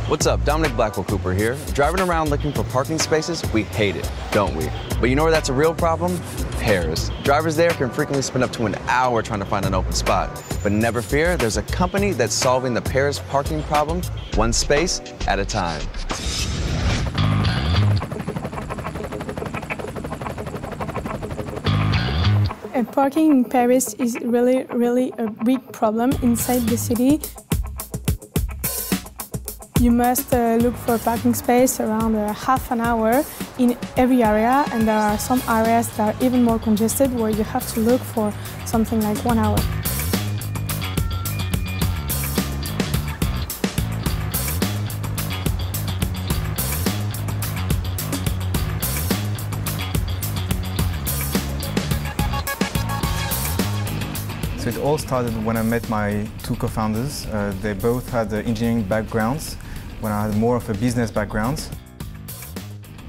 What's up? Dominic Blackwell Cooper here. Driving around looking for parking spaces, we hate it, don't we? But you know where that's a real problem? Paris. Drivers there can frequently spend up to an hour trying to find an open spot. But never fear, there's a company that's solving the Paris parking problem one space at a time. Parking in Paris is really a big problem inside the city. You must look for a parking space around half an hour in every area, and there are some areas that are even more congested where you have to look for something like 1 hour. So it all started when I met my two co-founders. They both had engineering backgrounds, when I had more of a business background.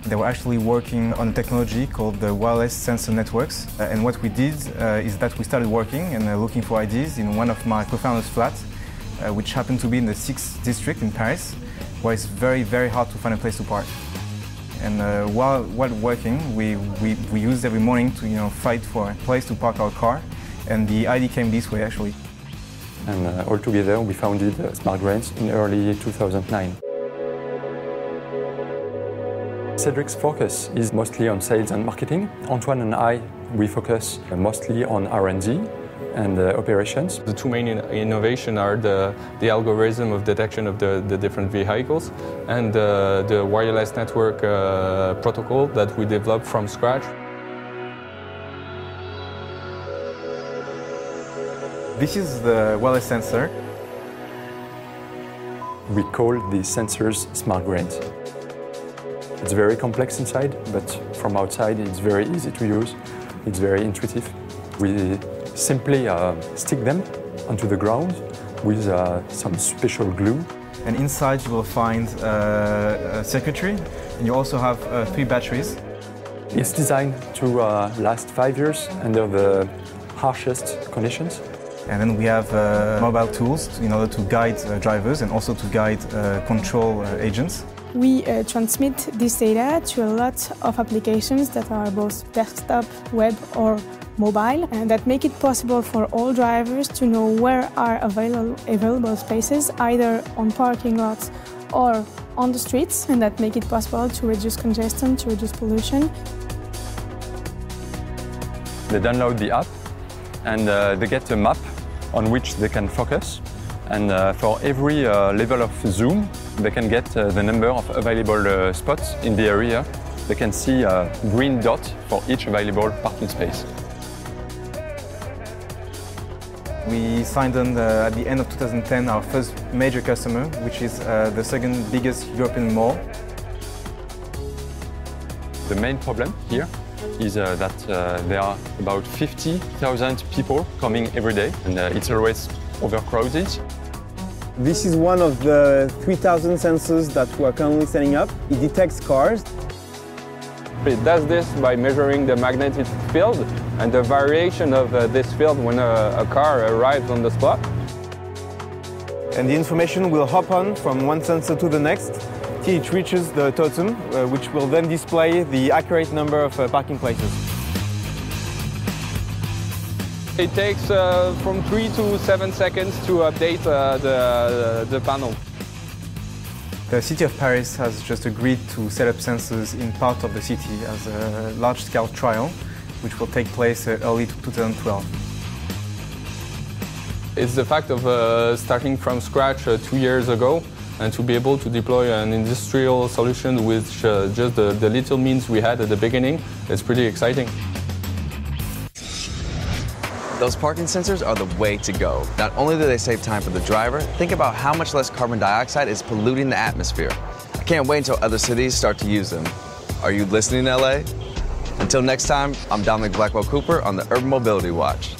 They were actually working on a technology called the wireless sensor networks. And what we did is that we started working and looking for ideas in one of my co-founders' flats, which happened to be in the 6th district in Paris, where it's very hard to find a place to park. And while working, we used every morning to fight for a place to park our car. And the idea came this way, actually. And all together, we founded SmartGrains in early 2009. Cedric's focus is mostly on sales and marketing. Antoine and I, we focus mostly on R&D and operations. The two main innovations are the algorithm of detection of the different vehicles and the wireless network protocol that we developed from scratch. This is the wireless sensor. We call these sensors SmartGrains. It's very complex inside, but from outside it's very easy to use. It's very intuitive. We simply stick them onto the ground with some special glue. And inside you will find a circuitry, and you also have 3 batteries. It's designed to last 5 years under the harshest conditions. And then we have mobile tools in order to guide drivers and also to guide control agents. We transmit this data to a lot of applications that are both desktop, web or mobile, and that make it possible for all drivers to know where are available spaces, either on parking lots or on the streets, and that make it possible to reduce congestion, to reduce pollution. They download the app and they get a map on which they can focus. And for every level of zoom, they can get the number of available spots in the area. They can see a green dot for each available parking space. We signed on at the end of 2010 our first major customer, which is the second biggest European mall. The main problem here is that there are about 50,000 people coming every day, and it's always overcrowded. This is one of the 3,000 sensors that we are currently setting up. It detects cars. It does this by measuring the magnetic field and the variation of this field when a car arrives on the spot. And the information will hop on from one sensor to the next till it reaches the totem, which will then display the accurate number of parking places. It takes from 3 to 7 seconds to update the panel. The city of Paris has just agreed to set up sensors in part of the city as a large-scale trial, which will take place early 2012. It's the fact of starting from scratch 2 years ago and to be able to deploy an industrial solution with just the little means we had at the beginning. It's pretty exciting. Those parking sensors are the way to go. Not only do they save time for the driver, think about how much less carbon dioxide is polluting the atmosphere. I can't wait until other cities start to use them. Are you listening, LA? Until next time, I'm Dominic Blackwell Cooper on the Urban Mobility Watch.